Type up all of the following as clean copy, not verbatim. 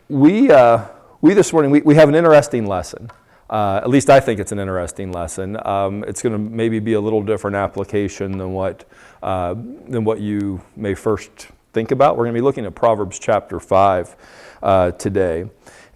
we this morning, we have an interesting lesson. At least I think it's an interesting lesson. It's going to maybe be a little different application than what you may first think about. We're going to be looking at Proverbs chapter 5 today.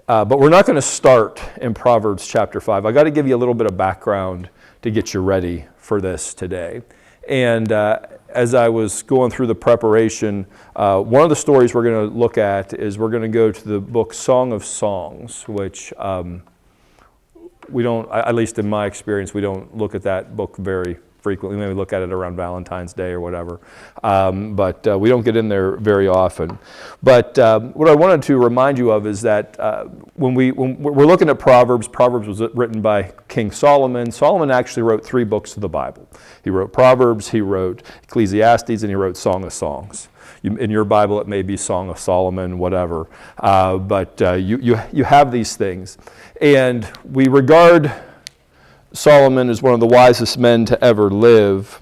But we're not going to start in Proverbs chapter 5. I got to give you a little bit of background to get you ready for this today. And as I was going through the preparation, one of the stories we're going to look at is we're going to go to the book Song of Songs, which we don't, at least in my experience, we don't look at that book very frequently. Maybe look at it around Valentine's Day or whatever. But we don't get in there very often. But what I wanted to remind you of is that when we're looking at Proverbs was written by King Solomon. Solomon actually wrote 3 books of the Bible. He wrote Proverbs, he wrote Ecclesiastes, and he wrote Song of Songs. In your Bible, it may be Song of Solomon, whatever. But you have these things. And we regard Solomon is one of the wisest men to ever live.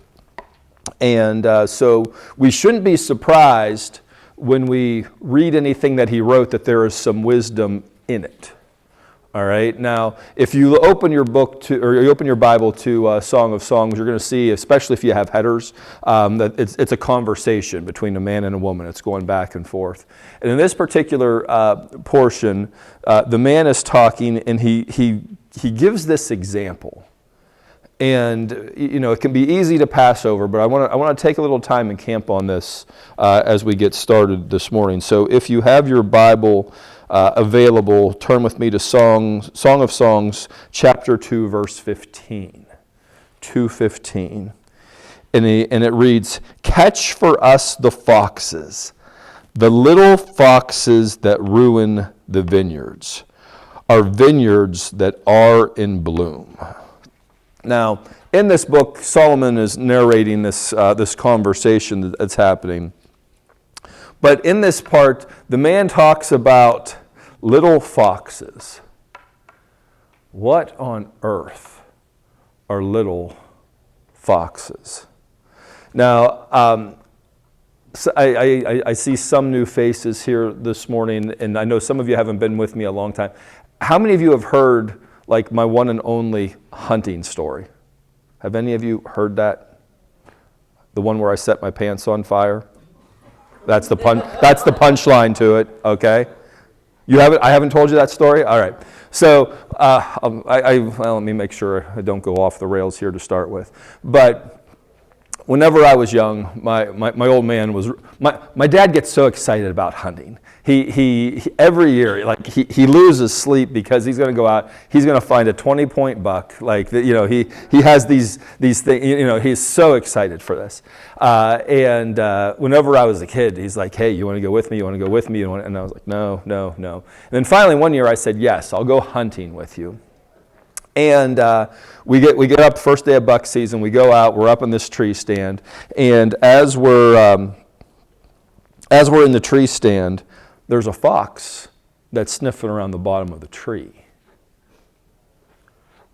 And so we shouldn't be surprised when we read anything that he wrote that there is some wisdom in it. All right. Now, if you open your book to, or you open your Bible to Song of Songs, you're going to see, especially if you have headers, that it's a conversation between a man and a woman. It's going back and forth. And in this particular portion, the man is talking, and he gives this example. And it can be easy to pass over, but I want to take a little time and camp on this as we get started this morning. So if you have your Bible available, turn with me to Song of Songs, chapter 2, verse 15. 2:15. And it reads, "Catch for us the foxes, the little foxes that ruin the vineyards, our vineyards that are in bloom." Now, in this book, Solomon is narrating this conversation that's happening. But in this part, the man talks about little foxes. What on earth are little foxes? Now, so I see some new faces here this morning, and I know some of you haven't been with me a long time. How many of you have heard, like, my one and only hunting story? Have any of you heard that? The one where I set my pants on fire? That's the punchline to it, okay? You haven't? I haven't told you that story? All right. So let me make sure I don't go off the rails here to start with. But whenever I was young, my old man was, my dad gets so excited about hunting. He every year, like, he loses sleep because he's going to go out, he's going to find a 20-point buck. Like, he has these things, he's so excited for this. And whenever I was a kid, he's like, "Hey, you want to go with me? You want to go with me?" And I was like, no. And then finally one year I said, "Yes, I'll go hunting with you." And we get up first day of buck season. We go out. We're up in this tree stand, and as we're in the tree stand, there's a fox that's sniffing around the bottom of the tree.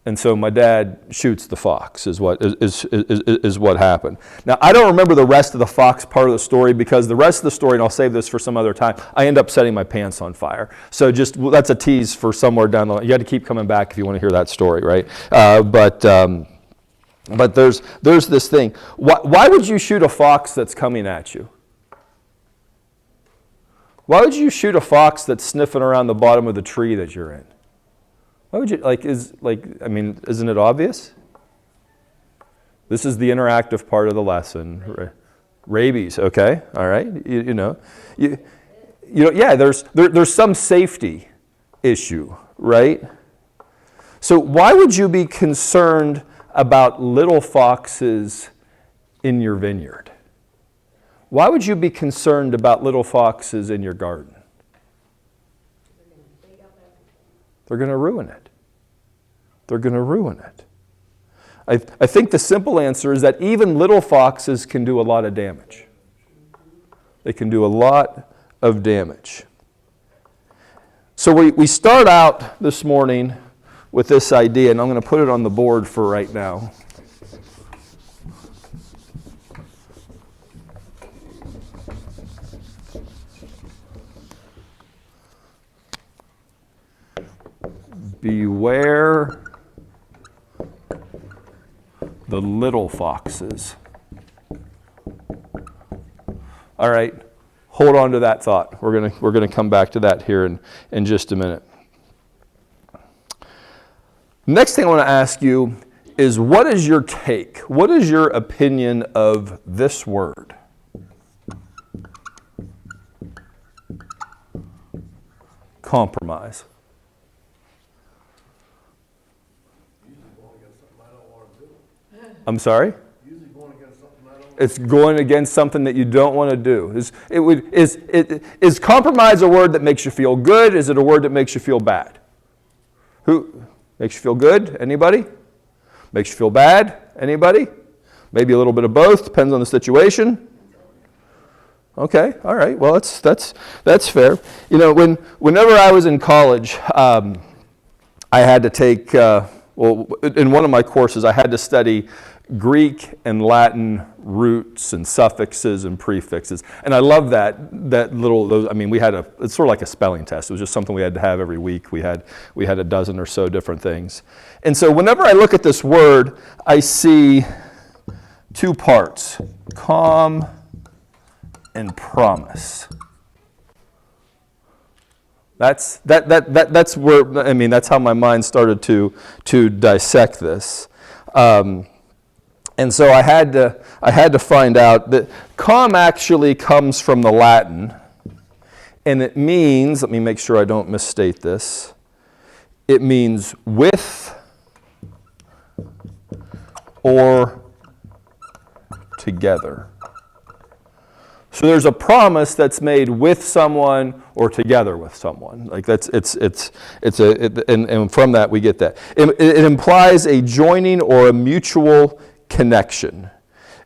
And so my dad shoots the fox, is what happened. Now, I don't remember the rest of the fox part of the story, because the rest of the story, and I'll save this for some other time, I end up setting my pants on fire. So that's a tease for somewhere down the line. You got to keep coming back if you want to hear that story, right? But there's this thing. Why would you shoot a fox that's coming at you? Why would you shoot a fox that's sniffing around the bottom of the tree that you're in? Why would you, isn't it obvious? This is the interactive part of the lesson. Rabies, okay, all right. There's some safety issue, right? So why would you be concerned about little foxes in your vineyard? Why would you be concerned about little foxes in your garden? They're going to ruin it. They're going to ruin it. I think the simple answer is that even little foxes can do a lot of damage. They can do a lot of damage. So we start out this morning with this idea, and I'm going to put it on the board for right now. Beware the little foxes. All right, hold on to that thought. We're gonna come back to that here in just a minute. Next thing I want to ask you is, what is your take? What is your opinion of this word? Compromise. I'm sorry? It's going against something that you don't want to do. Is compromise a word that makes you feel good? Is it a word that makes you feel bad? Who makes you feel good? Anybody? Makes you feel bad? Anybody? Maybe a little bit of both, depends on the situation. Okay, all right. Well, that's fair. You know, whenever I was in college, I had to take in one of my courses, I had to study Greek and Latin roots and suffixes and prefixes. And I love that little, I mean, it's sort of like a spelling test. It was just something we had to have every week. We had a dozen or so different things. And so whenever I look at this word, I see two parts, calm and promise. That's where, I mean, that's how my mind started to dissect this. And so I had to find out that calm actually comes from the Latin, and it means, let me make sure I don't misstate this, it means with or together. So there's a promise that's made with someone or together with someone. Like and from that we get that. It implies a joining or a mutual connection.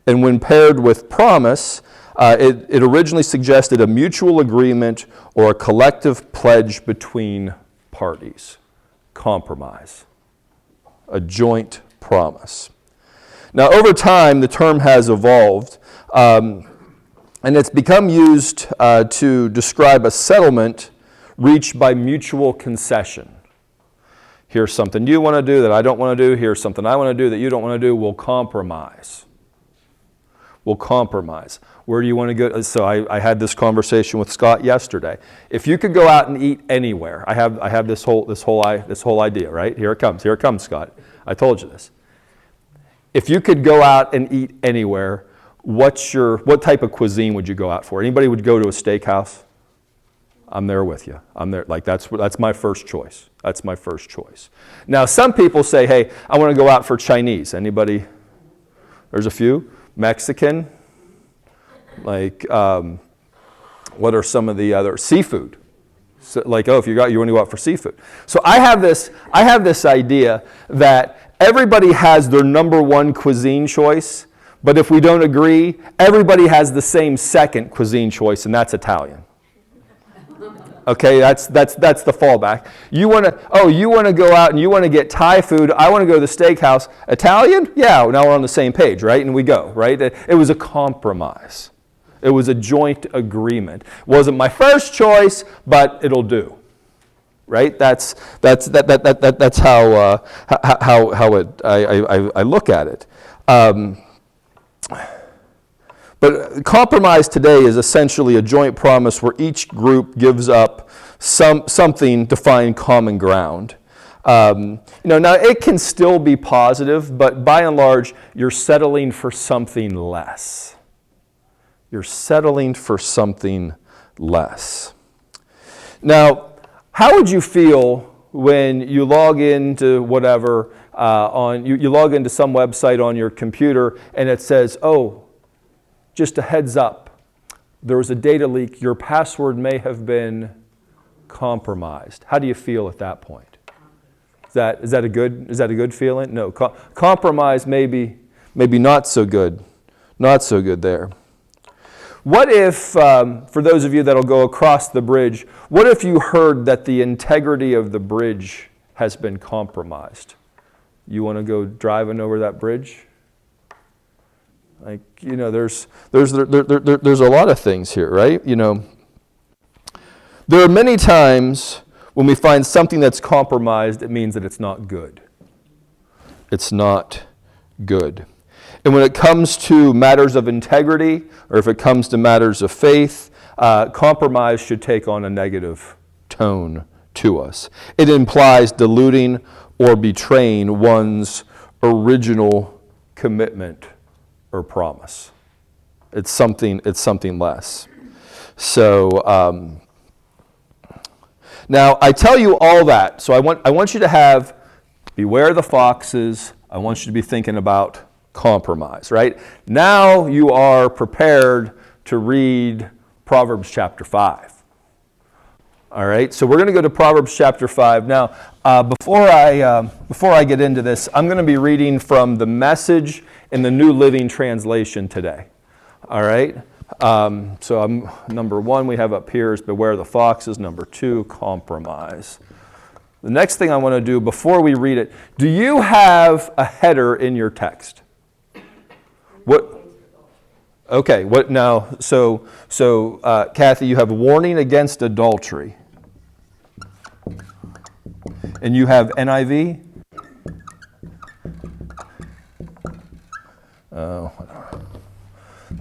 And when paired with promise, it originally suggested a mutual agreement or a collective pledge between parties. Compromise. A joint promise. Now, over time, the term has evolved, and it's become used to describe a settlement reached by mutual concession. Here's something you want to do that I don't want to do. Here's something I want to do that you don't want to do. We'll compromise. We'll compromise. Where do you want to go? So I had this conversation with Scott yesterday. If you could go out and eat anywhere, I have this whole idea, right? Here it comes, Scott. I told you this. If you could go out and eat anywhere, what type of cuisine would you go out for? Anybody would go to a steakhouse? I'm there with you. I'm there. Like that's my first choice. That's my first choice. Now, some people say, hey, I want to go out for Chinese. Anybody? There's a few. Mexican. Like, what are some of the other? Seafood. So, like, oh, if you want to go out for seafood. So I have this idea that everybody has their number one cuisine choice, but if we don't agree, everybody has the same second cuisine choice, and that's Italian. Okay, that's the fallback. You want to go out and you want to get Thai food. I want to go to the steakhouse. Italian? Yeah, now we're on the same page, right? And we go, right? It was a compromise. It was a joint agreement. Wasn't my first choice, but it'll do. Right? That's how I look at it. But compromise today is essentially a joint promise where each group gives up something to find common ground. Now it can still be positive, but by and large, you're settling for something less. You're settling for something less. Now, how would you feel when you log into whatever you log into some website on your computer and it says, oh, just a heads up, there was a data leak, your password may have been compromised. How do you feel at that point? Is that a good feeling? No. Compromise maybe not so good. Not so good there. What if, for those of you that'll go across the bridge, what if you heard that the integrity of the bridge has been compromised? You want to go driving over that bridge? Like, there's a lot of things here, right? There are many times When we find something that's compromised, it means that it's not good. It's not good. And when it comes to matters of integrity, or if it comes to matters of faith, compromise should take on a negative tone to us. It implies diluting or betraying one's original commitment or promise. It's something less. So now I tell you all that. So I want you to have beware the foxes. I want you to be thinking about compromise, right? Now you are prepared to read Proverbs chapter 5. All right, so we're going to go to Proverbs chapter 5. Now, before I get into this, I'm going to be reading from the Message in the New Living Translation today. All right, so number 1 we have up here is beware the foxes. Number 2, compromise. The next thing I want to do before we read it, do you have a header in your text? What? Okay, what now? So Kathy, you have warning against adultery. And you have NIV? Oh,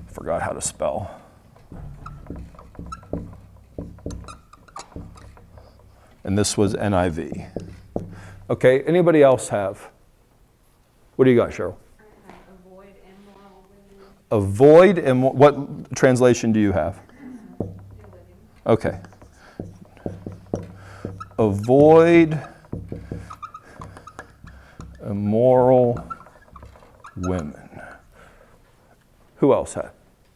forgot how to spell. And this was NIV. Okay, anybody else have? What do you got, Cheryl? I have avoid immoral women. Avoid, and what translation do you have? Okay. Avoid immoral women. Who else had?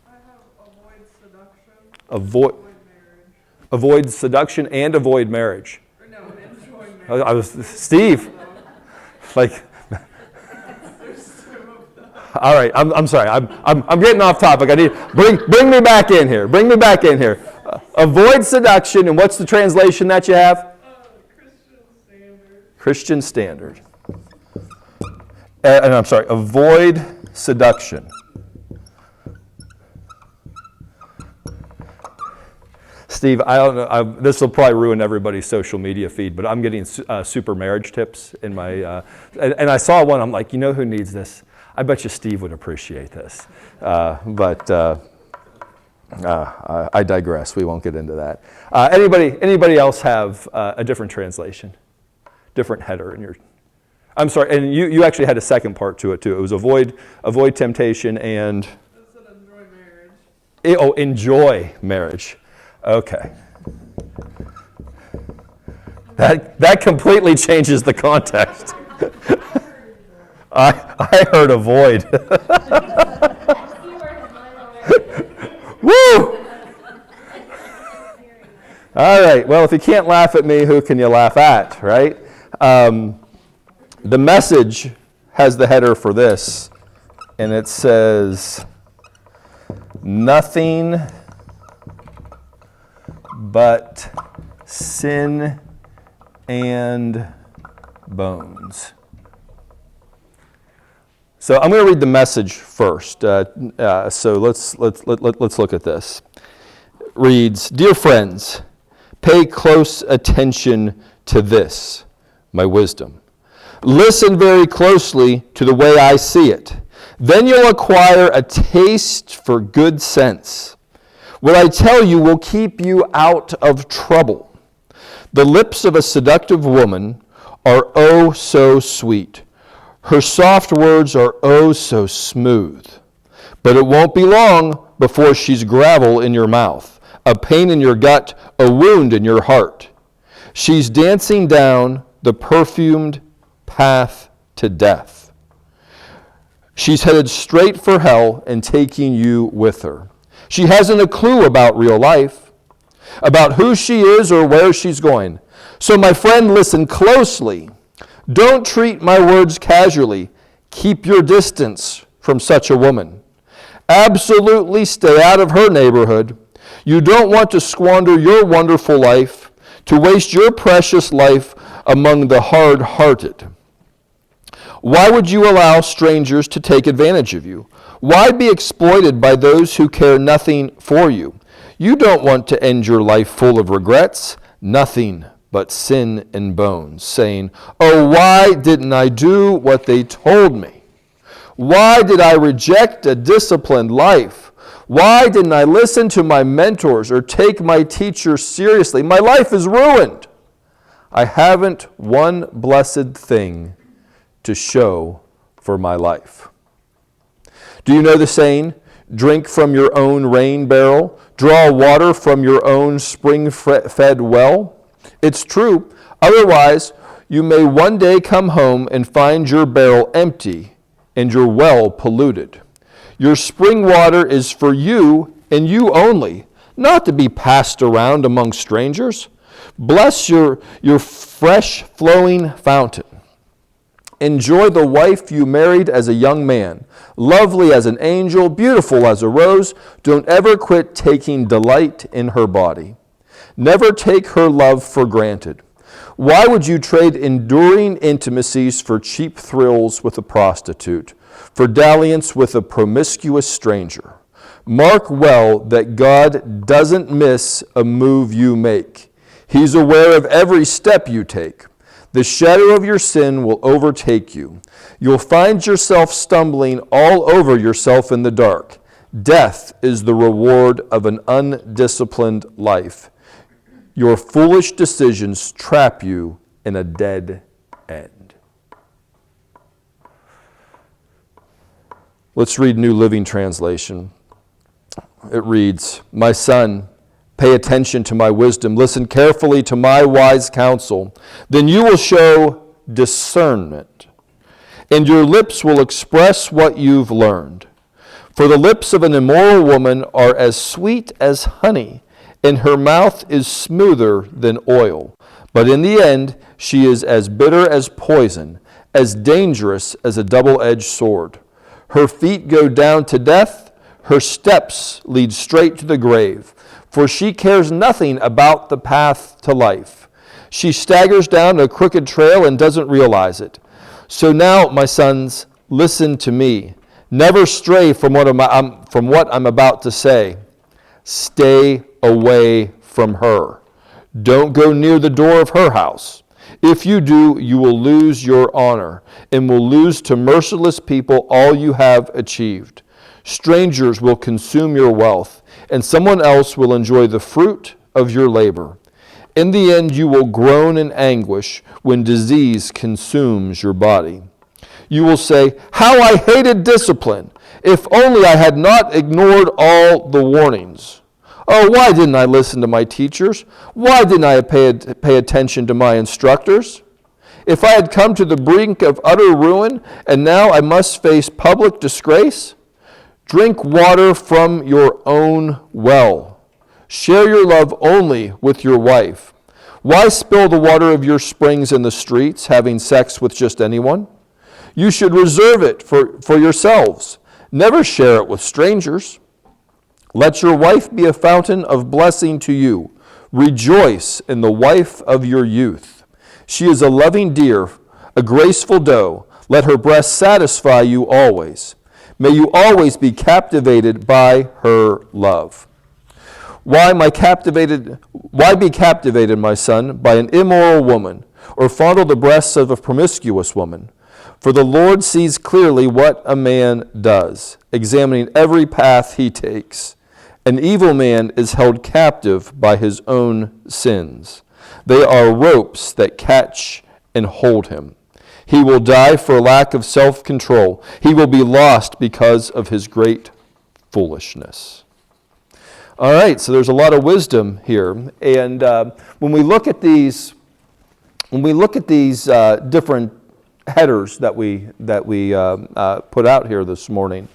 I have avoid seduction. Avoid marriage. Avoid seduction and avoid marriage. Or no, enjoy marriage. I was Steve. Like. All right, I'm sorry. I'm getting off topic. I need bring me back in here. Bring me back in here. Avoid seduction, and what's the translation that you have? Christian Standard. And I'm sorry. Avoid seduction. Steve, I don't know. This will probably ruin everybody's social media feed, but I'm getting super marriage tips in my. And I saw one. I'm like, you know who needs this? I bet you Steve would appreciate this. But I digress. We won't get into that. Anybody else have a different translation? Different header in your... I'm sorry, and you actually had a second part to it too. It was avoid temptation and... It said enjoy marriage. Enjoy marriage. Okay. That completely changes the context. I heard avoid. Woo! All right. Well, if you can't laugh at me, who can you laugh at, right? The Message has the header for this, and it says, nothing but sin and bones. So I'm going to read the Message first. So let's look at this. It reads, "Dear friends, pay close attention to this, my wisdom. Listen very closely to the way I see it. Then you'll acquire a taste for good sense. What I tell you will keep you out of trouble. The lips of a seductive woman are oh so sweet. Her soft words are oh so smooth. But it won't be long before she's gravel in your mouth, a pain in your gut, a wound in your heart. She's dancing down the perfumed path to death. She's headed straight for hell and taking you with her. She hasn't a clue about real life, about who she is or where she's going. So my friend, listen closely. Don't treat my words casually. Keep your distance from such a woman. Absolutely stay out of her neighborhood. You don't want to squander your wonderful life, to waste your precious life among the hard-hearted. Why would you allow strangers to take advantage of you? Why be exploited by those who care nothing for you? You don't want to end your life full of regrets. Nothing but sin and bones, saying, "Oh, why didn't I do what they told me? Why did I reject a disciplined life? Why didn't I listen to my mentors or take my teachers seriously? My life is ruined. I haven't one blessed thing to show for my life." Do you know the saying, "Drink from your own rain barrel, draw water from your own spring-fed well"? It's true. Otherwise, you may one day come home and find your barrel empty and your well polluted. Your spring water is for you and you only, not to be passed around among strangers. Bless your fresh flowing fountain. Enjoy the wife you married as a young man, lovely as an angel, beautiful as a rose. Don't ever quit taking delight in her body. Never take her love for granted. Why would you trade enduring intimacies for cheap thrills with a prostitute, for dalliance with a promiscuous stranger? Mark well that God doesn't miss a move you make. He's aware of every step you take. The shadow of your sin will overtake you. You'll find yourself stumbling all over yourself in the dark. Death is the reward of an undisciplined life. Your foolish decisions trap you in a dead end. Let's read New Living Translation. It reads, "My son, pay attention to my wisdom. Listen carefully to my wise counsel. Then you will show discernment, and your lips will express what you've learned. For the lips of an immoral woman are as sweet as honey, and her mouth is smoother than oil. But in the end, she is as bitter as poison, as dangerous as a double-edged sword. Her feet go down to death. Her steps lead straight to the grave. For she cares nothing about the path to life. She staggers down a crooked trail and doesn't realize it. So now, my sons, listen to me. Never stray from what I'm about to say. Stay away from her. Don't go near the door of her house. If you do, you will lose your honor and will lose to merciless people all you have achieved. Strangers will consume your wealth, and someone else will enjoy the fruit of your labor. In the end, you will groan in anguish when disease consumes your body. You will say, "How I hated discipline! If only I had not ignored all the warnings. Oh, why didn't I listen to my teachers? Why didn't I pay attention to my instructors? If I had come to the brink of utter ruin, and now I must face public disgrace? Drink water from your own well. Share your love only with your wife. Why spill the water of your springs in the streets, having sex with just anyone? You should reserve it for yourselves. Never share it with strangers. Let your wife be a fountain of blessing to you. Rejoice in the wife of your youth. She is a loving deer, a graceful doe. Let her breast satisfy you always. May you always be captivated by her love. Why be captivated, my son, by an immoral woman, or fondle the breasts of a promiscuous woman? For the Lord sees clearly what a man does, examining every path he takes. An evil man is held captive by his own sins. They are ropes that catch and hold him. He will die for lack of self-control. He will be lost because of his great foolishness. All right, so there's a lot of wisdom here, and when we look at these different headers that we put out here this morning,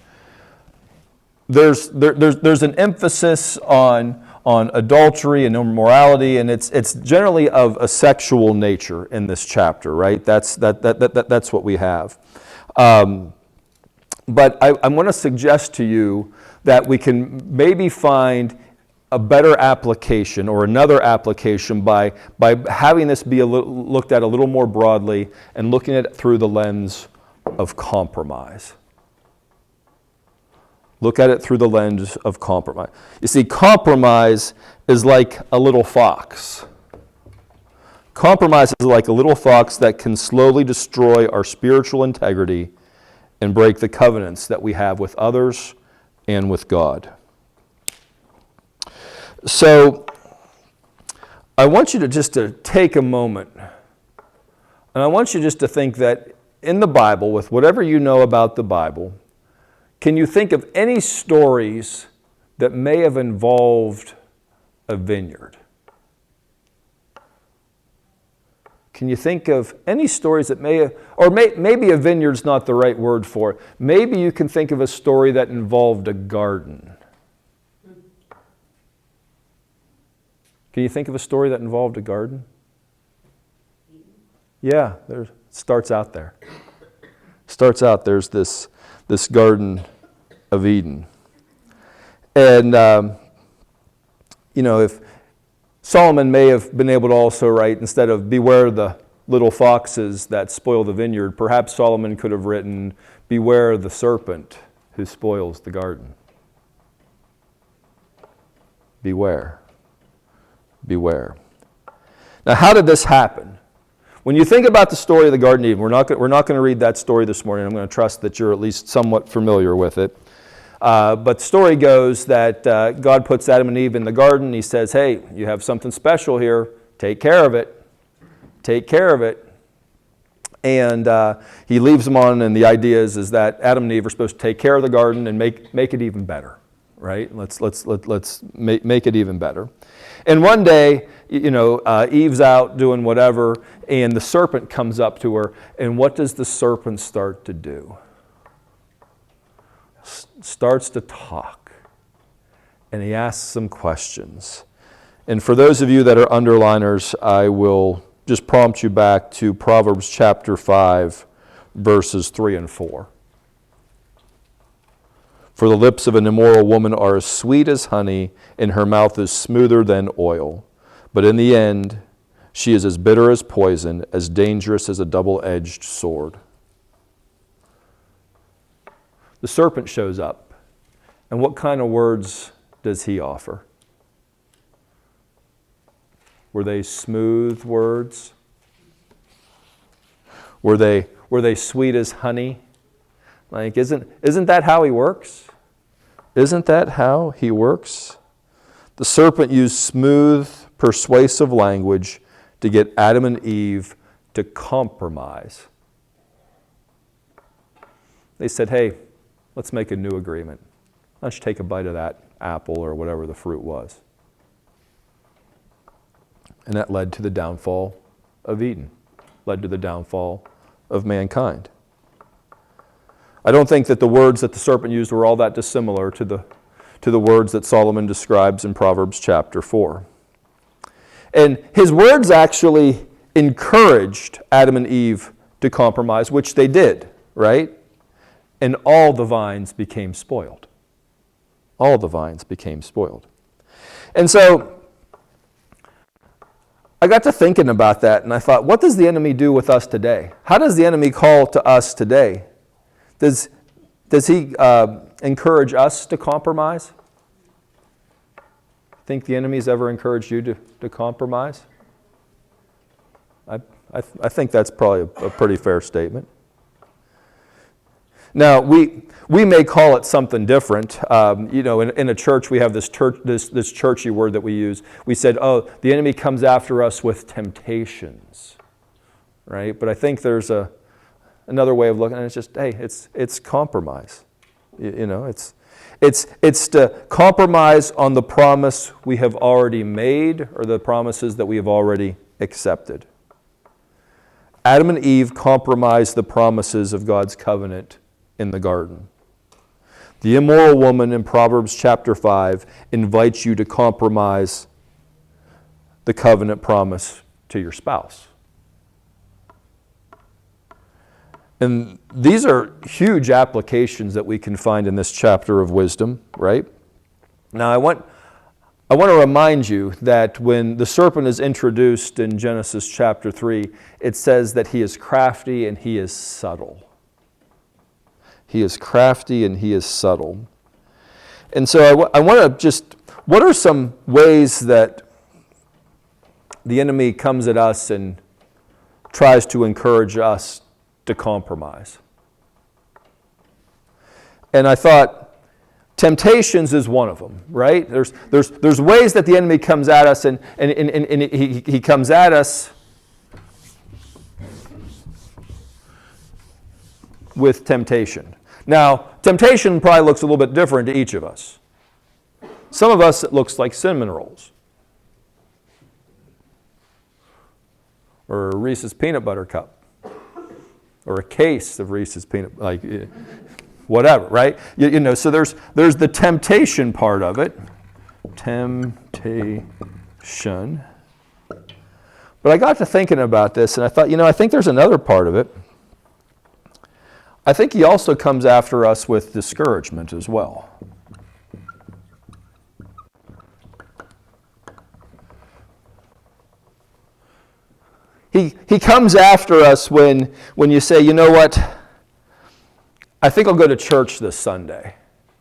there's an emphasis on adultery and immorality, and it's generally of a sexual nature in this chapter, right? That's what we have. But I want to suggest to you that we can maybe find a better application or another application by having this be looked at a little more broadly and looking at it through the lens of compromise. Look at it through the lens of compromise. You see, compromise is like a little fox. Compromise is like a little fox that can slowly destroy our spiritual integrity and break the covenants that we have with others and with God. So, I want you to just to take a moment, and I want you just to think that in the Bible, with whatever you know about the Bible, can you think of any stories that may have involved a vineyard? Can you think of any stories that may have, or maybe a vineyard's not the right word for it. Maybe you can think of a story that involved a garden. Can you think of a story that involved a garden? Yeah, it starts out there. Starts out, there's this Garden of Eden. And, if Solomon may have been able to also write, instead of beware the little foxes that spoil the vineyard, perhaps Solomon could have written, beware the serpent who spoils the garden. Beware. Beware. Now, how did this happen? When you think about the story of the Garden of Eden, we're not going to read that story this morning. I'm going to trust that you're at least somewhat familiar with it. But the story goes that God puts Adam and Eve in the garden. He says, hey, you have something special here. Take care of it. Take care of it. And he leaves them on, and the idea is that Adam and Eve are supposed to take care of the garden and make it even better, right? Let's make it even better. And one day, Eve's out doing whatever, and the serpent comes up to her, and what does the serpent start to do? Starts to talk, and he asks some questions. And for those of you that are underliners, I will just prompt you back to Proverbs chapter 5, verses 3 and 4. For the lips of an immoral woman are as sweet as honey, and her mouth is smoother than oil. But in the end, she is as bitter as poison, as dangerous as a double-edged sword. The serpent shows up, and what kind of words does he offer? Were they smooth words? Were they sweet as honey? Like, isn't that how he works? Isn't that how he works? The serpent used smooth, persuasive language to get Adam and Eve to compromise. They said, hey, let's make a new agreement. Why don't you take a bite of that apple or whatever the fruit was? And that led to the downfall of Eden, led to the downfall of mankind. I don't think that the words that the serpent used were all that dissimilar to the words that Solomon describes in Proverbs chapter 4. And his words actually encouraged Adam and Eve to compromise, which they did, right? And all the vines became spoiled. All the vines became spoiled. And so I got to thinking about that, and I thought, what does the enemy do with us today? How does the enemy call to us today? Does he encourage us to compromise? Think the enemy's ever encouraged you to compromise? I think that's probably a pretty fair statement. Now, we may call it something different. In a church, we have this churchy word that we use. We said, oh, the enemy comes after us with temptations, right? But I think there's another way of looking at it. It's just, hey, it's compromise. It's to compromise on the promise we have already made or the promises that we have already accepted. Adam and Eve compromised the promises of God's covenant in the garden. The immoral woman in Proverbs chapter 5 invites you to compromise the covenant promise to your spouse. And these are huge applications that we can find in this chapter of wisdom, right? Now, I want to remind you that when the serpent is introduced in Genesis chapter 3, it says that he is crafty and he is subtle. He is crafty and he is subtle. And so I want to just, what are some ways that the enemy comes at us and tries to encourage us to compromise. And I thought, temptations is one of them, right? There's ways that the enemy comes at us, and he comes at us with temptation. Now, temptation probably looks a little bit different to each of us. Some of us, it looks like cinnamon rolls, or a Reese's peanut butter cup, or a case of Reese's peanut, like whatever, right? So there's the temptation part of it, temptation. But I got to thinking about this, and I thought, I think there's another part of it. I think he also comes after us with discouragement as well. He comes after us when you say, you know what, I think I'll go to church this Sunday.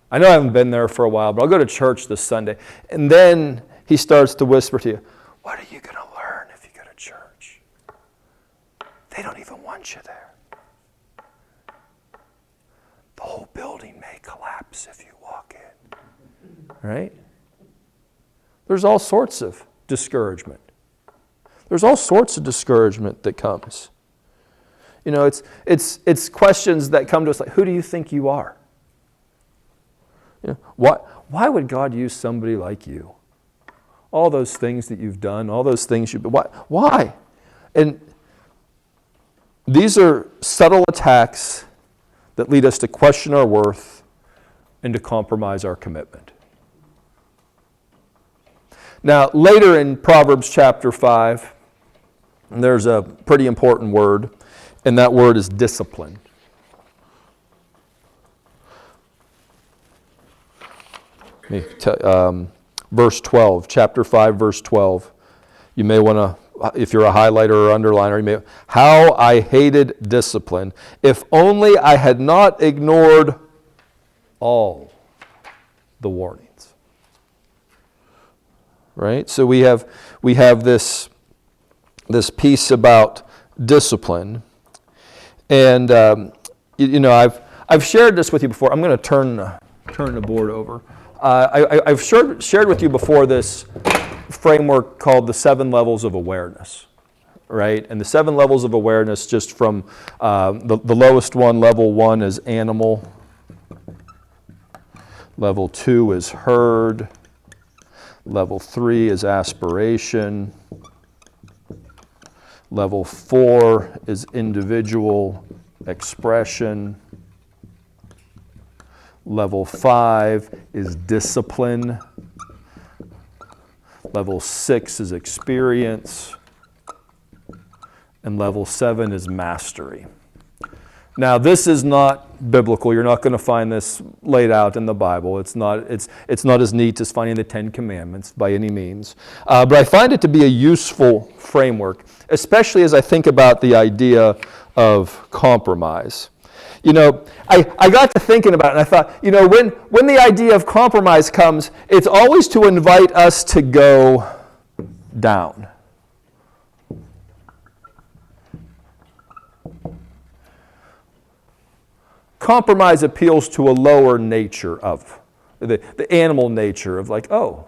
I know I haven't been there for a while, but I'll go to church this Sunday. And then he starts to whisper to you, what are you going to learn if you go to church? They don't even want you there. The whole building may collapse if you walk in. Right? There's all sorts of discouragement. There's all sorts of discouragement that comes. It's questions that come to us like, who do you think you are? Why would God use somebody like you? All those things that you've done, all those things you've been, why? And these are subtle attacks that lead us to question our worth and to compromise our commitment. Now, later in Proverbs chapter 5, there's a pretty important word, and that word is discipline. Verse 12, chapter 5, verse 12. You may want to, if you're a highlighter or underliner, you may, how I hated discipline. If only I had not ignored all the warnings. Right? So we have this piece about discipline. And, I've shared this with you before. I'm going to turn the board over. I've shared with you before this framework called the 7 levels of awareness, right? And the 7 levels of awareness, just from the lowest one, level 1 is animal. Level 2 is herd. Level 3 is aspiration. Level 4 is individual expression. Level 5 is discipline. Level 6 is experience. And level 7 is mastery. Now, this is not biblical. You're not going to find this laid out in the Bible. It's not as neat as finding the 10 Commandments by any means. But I find it to be a useful framework, especially as I think about the idea of compromise. I got to thinking about it, and I thought, when the idea of compromise comes, it's always to invite us to go down. Compromise appeals to a lower nature of, the animal nature of like, oh,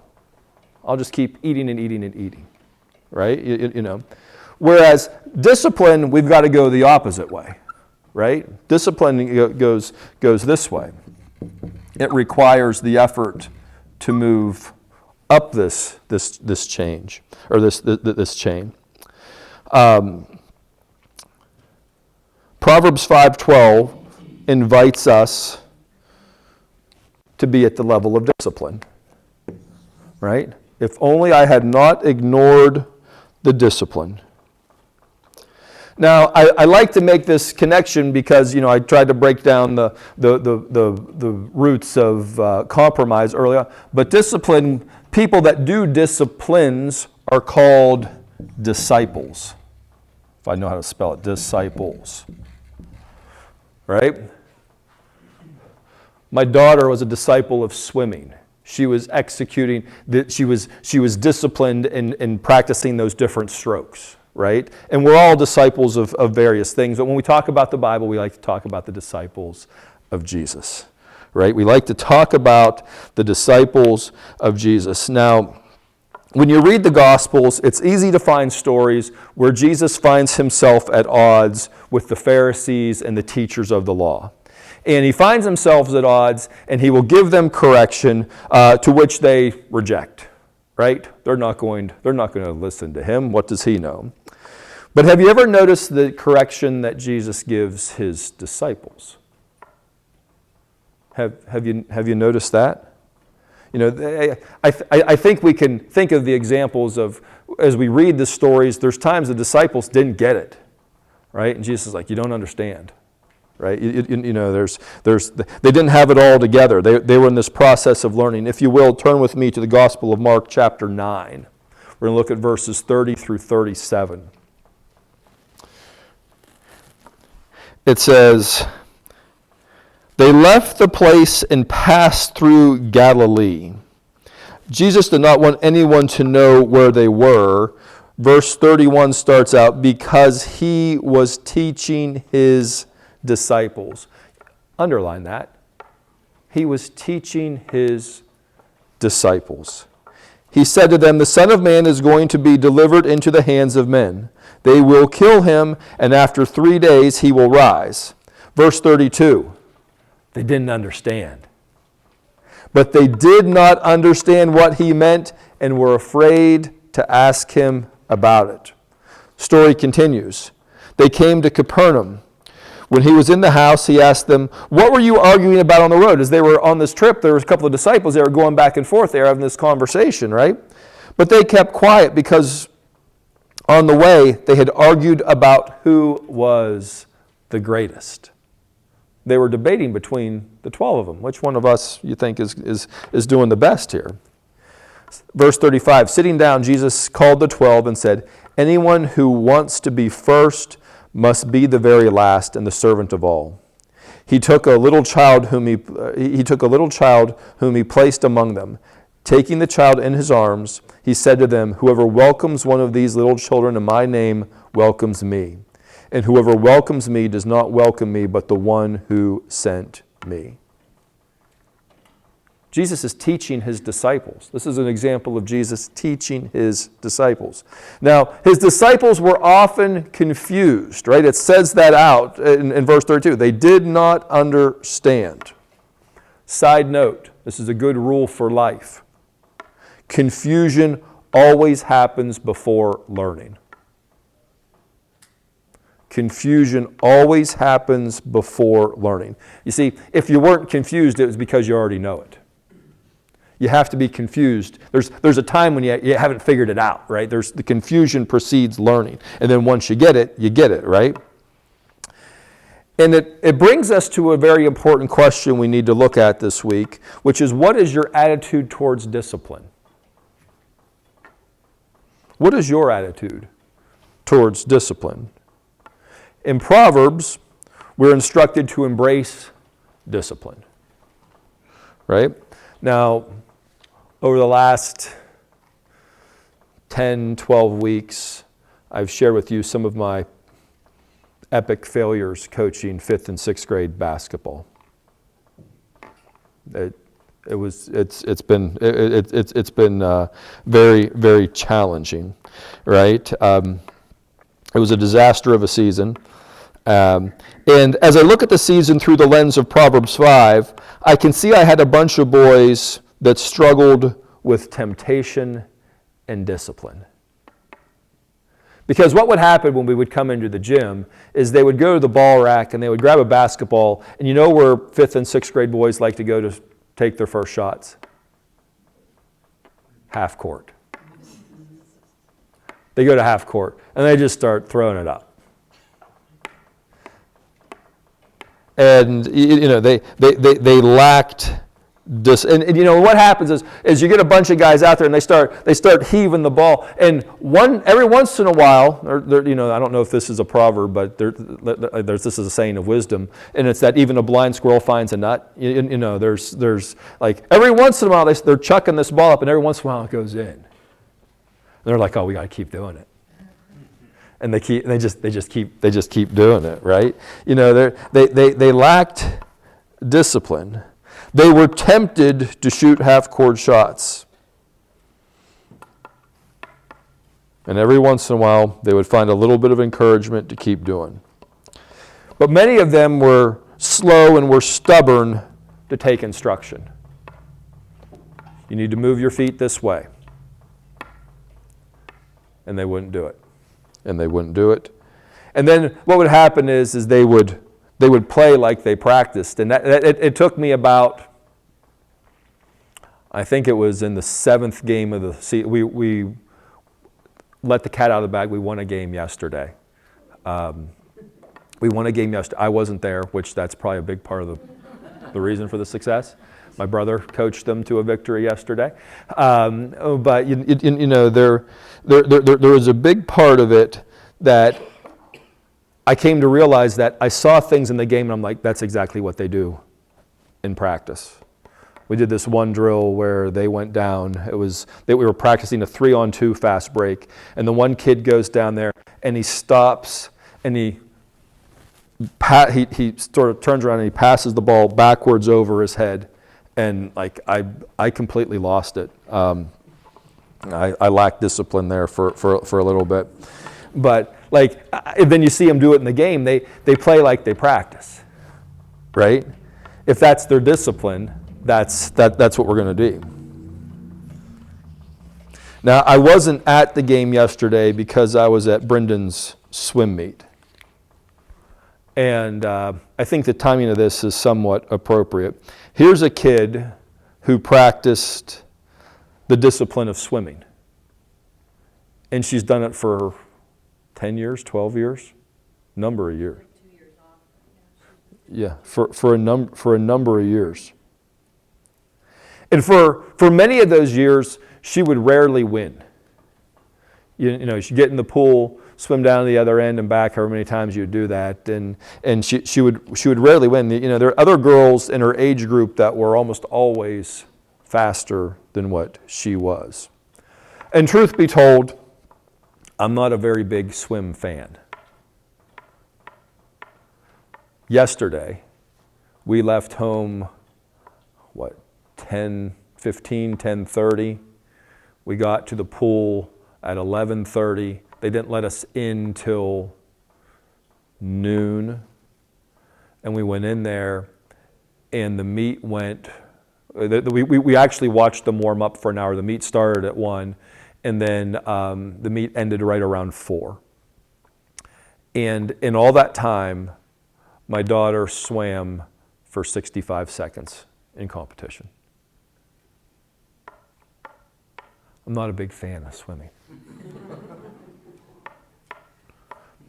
I'll just keep eating and eating and eating, right? Whereas discipline, we've got to go the opposite way. Right? Discipline goes this way. It requires the effort to move up this change, or this chain. Proverbs 5:12 invites us to be at the level of discipline. Right? If only I had not ignored the discipline. Now, I like to make this connection because, I tried to break down the roots of compromise early on. But discipline, people that do disciplines are called disciples. If I know how to spell it, disciples. Right? My daughter was a disciple of swimming. She was executing, she was disciplined in practicing those different strokes, right? And we're all disciples of various things, but when we talk about the Bible, we like to talk about the disciples of Jesus, right? We like to talk about the disciples of Jesus. Now, when you read the Gospels, it's easy to find stories where Jesus finds himself at odds with the Pharisees and the teachers of the law. And he finds himself at odds, and he will give them correction to which they reject, right? They're not going to listen to him. What does he know? But have you ever noticed the correction that Jesus gives his disciples? Have you noticed that? You know, I think we can think of the examples of, as we read the stories, there's times the disciples didn't get it, right? And Jesus is like, you don't understand. Right? You know, they didn't have it all together. They were in this process of learning. If you will, turn with me to the Gospel of Mark chapter 9. We're going to look at verses 30 through 37. It says, they left the place and passed through Galilee. Jesus did not want anyone to know where they were. Verse 31 starts out, because he was teaching his disciples. Underline that. He was teaching his disciples. He said to them, the Son of Man is going to be delivered into the hands of men. They will kill him, and after 3 days he will rise. Verse 32. They didn't understand. But they did not understand what he meant and were afraid to ask him about it. Story continues. They came to Capernaum. When he was in the house, he asked them, what were you arguing about on the road? As they were on this trip, there was a couple of disciples. They were going back and forth. They were having this conversation, right? But they kept quiet because on the way, they had argued about who was the greatest. They were debating between the 12 of them. Which one of us you think is doing the best here? Verse 35, sitting down, Jesus called the 12 and said, anyone who wants to be first must be the very last and the servant of all. He took a little child whom he placed among them. Taking the child in his arms, he said to them, whoever welcomes one of these little children in my name welcomes me. And whoever welcomes me does not welcome me, but the one who sent me. Jesus is teaching his disciples. This is an example of Jesus teaching his disciples. Now, his disciples were often confused, right? It says that out in verse 32. They did not understand. Side note, this is a good rule for life. Confusion always happens before learning. Confusion always happens before learning. You see, if you weren't confused, it was because you already know it. You have to be confused. There's a time when you haven't figured it out, right? The confusion precedes learning. And then once you get it, right? And it brings us to a very important question we need to look at this week, which is, what is your attitude towards discipline? What is your attitude towards discipline? In Proverbs, we're instructed to embrace discipline, right? Now, over the last 10, 12 weeks, I've shared with you some of my epic failures coaching 5th and 6th grade basketball. It's been very, very challenging, right? It was a disaster of a season. And as I look at the season through the lens of Proverbs 5, I can see I had a bunch of boys that struggled with temptation and discipline. Because what would happen when we would come into the gym is they would go to the ball rack and they would grab a basketball, and you know where 5th and 6th grade boys like to go to take their first shots? Half court. They go to half court and they just start throwing it up. And you know, they lacked And you know what happens is you get a bunch of guys out there and they start heaving the ball, and every once in a while, you know, I don't know if this is a proverb, but this is a saying of wisdom, and it's that even a blind squirrel finds a nut. You know, there's like every once in a while they're chucking this ball up, and every once in a while it goes in. And they're like, oh, we got to keep doing it. And they just keep doing it, right? You know, they lacked discipline. They were tempted to shoot half-court shots. And every once in a while, they would find a little bit of encouragement to keep doing. But many of them were slow and were stubborn to take instruction. You need to move your feet this way. And they wouldn't do it. And they wouldn't do it. And then what would happen is they would play like they practiced. And it took me about, I think it was in the 7th game of the season. We let the cat out of the bag. We won a game yesterday. We won a game yesterday. I wasn't there, which that's probably a big part of the reason for the success. My brother coached them to a victory yesterday. But you know, there was a big part of it that I came to realize that I saw things in the game and I'm like, that's exactly what they do in practice. We did this one drill where they went down. We were practicing a 3-on-2 fast break, and the one kid goes down there and he stops and he sort of turns around and he passes the ball backwards over his head, and like I completely lost it. I lacked discipline there for a little bit, but like then you see them do it in the game. They play like they practice, right? If that's their discipline, that's what we're going to do. Now, I wasn't at the game yesterday because I was at Brendan's swim meet. And I think the timing of this is somewhat appropriate. Here's a kid who practiced the discipline of swimming. And she's done it for 10 years, 12 years, number of years. 2 years off. Yeah, for a number of years. And for many of those years, she would rarely win. You know, she'd get in the pool, swim down to the other end and back however many times you would do that, and she would rarely win. You know, there are other girls in her age group that were almost always faster than what she was. And truth be told, I'm not a very big swim fan. Yesterday, we left home, 10:30. We got to the pool at 11:30. They didn't let us in till noon. And we went in there, and the meet went, we actually watched them warm up for an hour. The meet started at 1, and then the meet ended right around 4. And in all that time, my daughter swam for 65 seconds in competition. I'm not a big fan of swimming.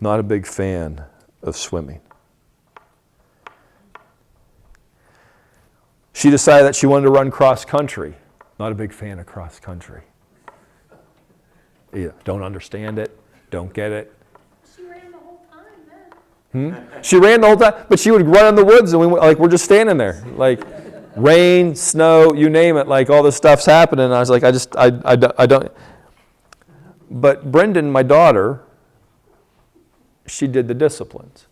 Not a big fan of swimming. She decided that she wanted to run cross country. Not a big fan of cross country. Yeah, don't understand it, don't get it. She ran the whole time then. She ran the whole time, but she would run in the woods, and we're just standing there, like rain, snow, you name it, like all this stuff's happening. And I was like, I don't. But Brendan, my daughter, she did the disciplines.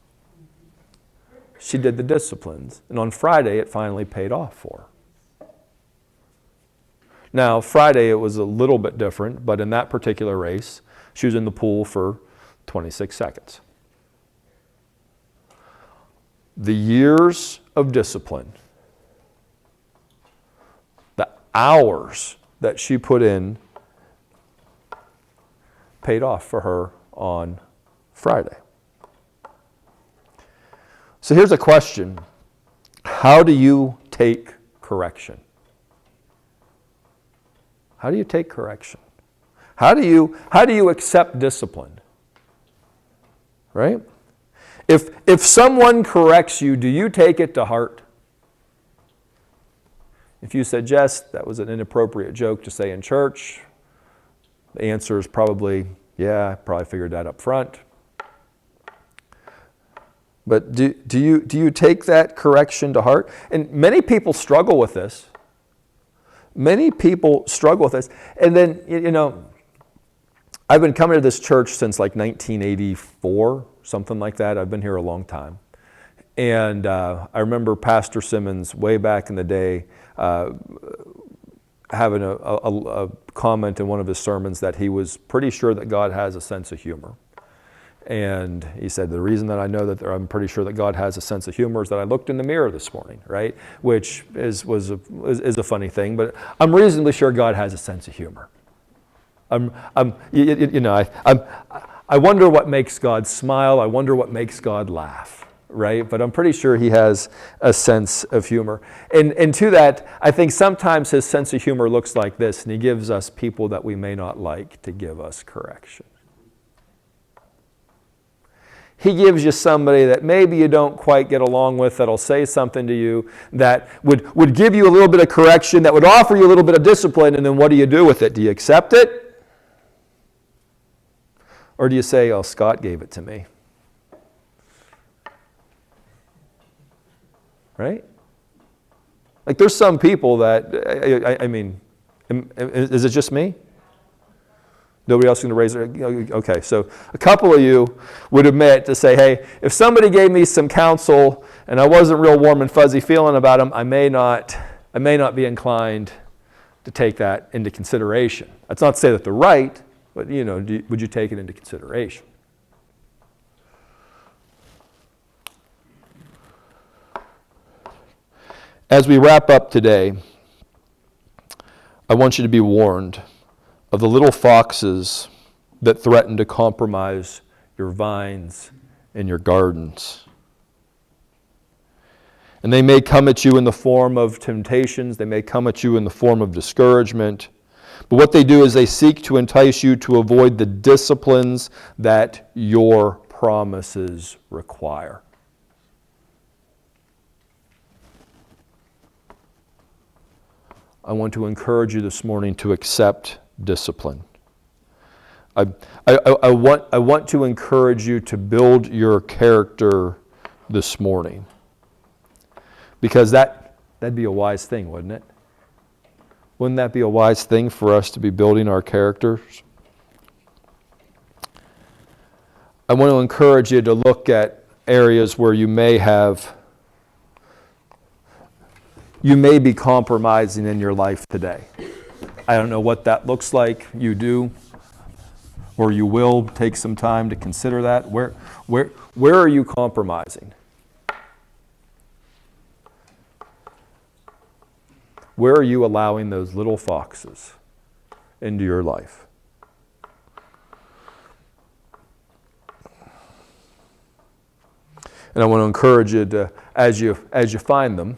She did the disciplines, and on Friday it finally paid off for her. Now, Friday it was a little bit different, but in that particular race, she was in the pool for 26 seconds. The years of discipline, the hours that she put in, paid off for her on Friday. So here's a question. How do you take correction? How do you take correction? How do you accept discipline? Right? If someone corrects you, do you take it to heart? If you said, Jess, that was an inappropriate joke to say in church, the answer is probably, yeah, I probably figured that up front. But do you take that correction to heart? And many people struggle with this. Many people struggle with this. And then, I've been coming to this church since like 1984, something like that. I've been here a long time. And I remember Pastor Simmons way back in the day having a comment in one of his sermons that he was pretty sure that God has a sense of humor. And he said, the reason that I know that I'm pretty sure that God has a sense of humor is that I looked in the mirror this morning, right? Which is a funny thing, but I'm reasonably sure God has a sense of humor. I wonder what makes God smile. I wonder what makes God laugh, right? But I'm pretty sure he has a sense of humor. And to that, I think sometimes his sense of humor looks like this, and he gives us people that we may not like to give us correction. He gives you somebody that maybe you don't quite get along with, that'll say something to you that would give you a little bit of correction, that would offer you a little bit of discipline, and then what do you do with it? Do you accept it? Or do you say, oh, Scott gave it to me? Right? Like there's some people that, I mean, is it just me? Nobody else is going to raise their, okay, so a couple of you would admit to say, hey, if somebody gave me some counsel and I wasn't real warm and fuzzy feeling about them, I may not be inclined to take that into consideration. That's not to say that they're right, but would you take it into consideration? As we wrap up today, I want you to be warned of the little foxes that threaten to compromise your vines and your gardens. And they may come at you in the form of temptations. They may come at you in the form of discouragement. But what they do is they seek to entice you to avoid the disciplines that your promises require. I want to encourage you this morning to accept discipline. I want to encourage you to build your character this morning. Because that'd be a wise thing, wouldn't it? Wouldn't that be a wise thing for us to be building our characters? I want to encourage you to look at areas where you may be compromising in your life today. I don't know what that looks like. You do, or you will take some time to consider that. Where are you compromising? Where are you allowing those little foxes into your life? And I want to encourage you to, as you find them,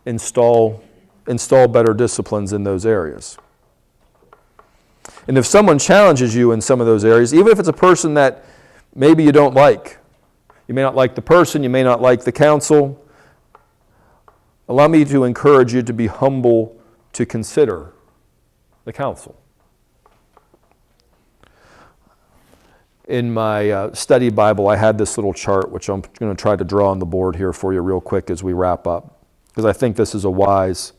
install better disciplines in those areas. And if someone challenges you in some of those areas, even if it's a person that maybe you don't like, you may not like the person, you may not like the counsel, allow me to encourage you to be humble to consider the counsel. In my study Bible, I had this little chart, which I'm going to try to draw on the board here for you real quick as we wrap up, because I think this is a wise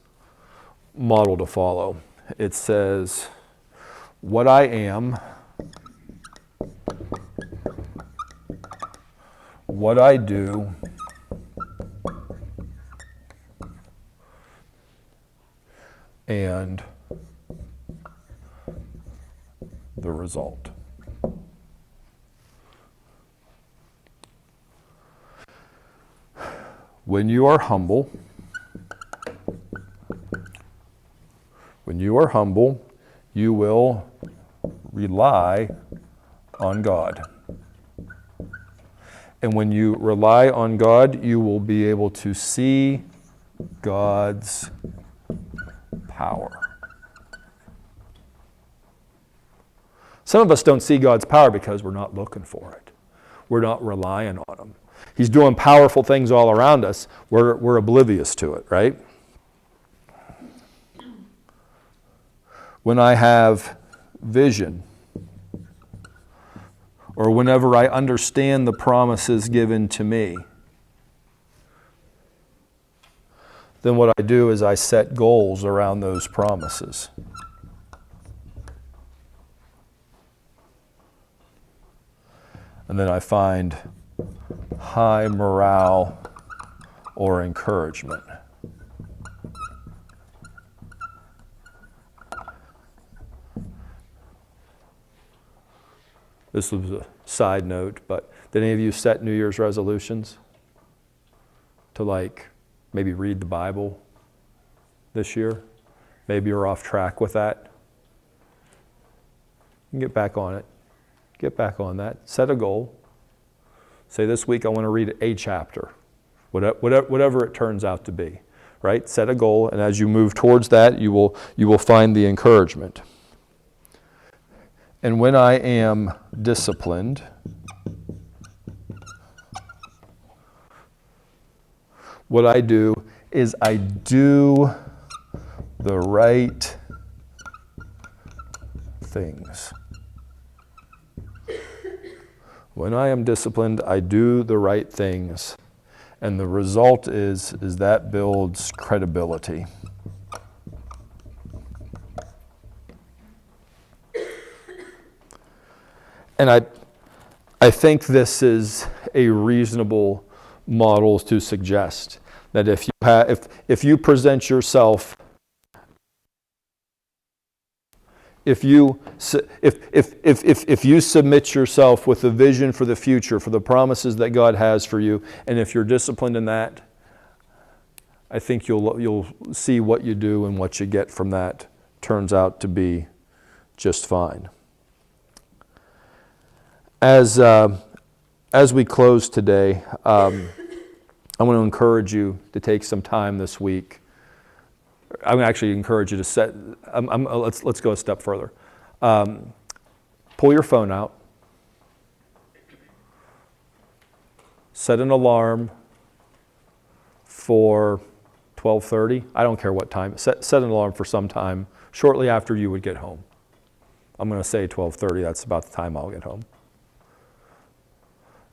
model to follow. It says, what I am, what I do, and the result. When you are humble, you will rely on God. And when you rely on God, you will be able to see God's power. Some of us don't see God's power because we're not looking for it. We're not relying on Him. He's doing powerful things all around us. We're oblivious to it, right? when I have vision, or whenever I understand the promises given to me, then what I do is I set goals around those promises. And then I find high morale or encouragement. This was a side note, but did any of you set New Year's resolutions to maybe read the Bible this year? Maybe you're off track with that. You can get back on it. Get back on that. Set a goal. Say this week I want to read a chapter, whatever it turns out to be. Right? Set a goal, and as you move towards that, you will find the encouragement. And when I am disciplined, what I do is I do the right things. When I am disciplined, I do the right things. And the result is that builds credibility. And I think this is a reasonable model to suggest that if you present yourself, if you submit yourself with a vision for the future, for the promises that God has for you, and if you're disciplined in that, I think you'll see what you do and what you get from that turns out to be just fine. As we close today, I want to encourage you to take some time this week. I'm going to actually encourage you to set. Let's go a step further. Pull your phone out. Set an alarm for 12:30. I don't care what time. Set an alarm for some time shortly after you would get home. I'm going to say 12:30. That's about the time I'll get home.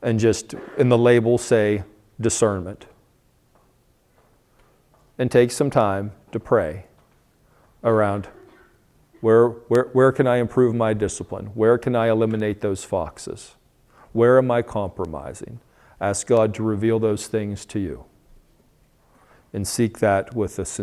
And just in the label say discernment. And take some time to pray around where can I improve my discipline? Where can I eliminate those foxes? Where am I compromising? Ask God to reveal those things to you. And seek that with a sincere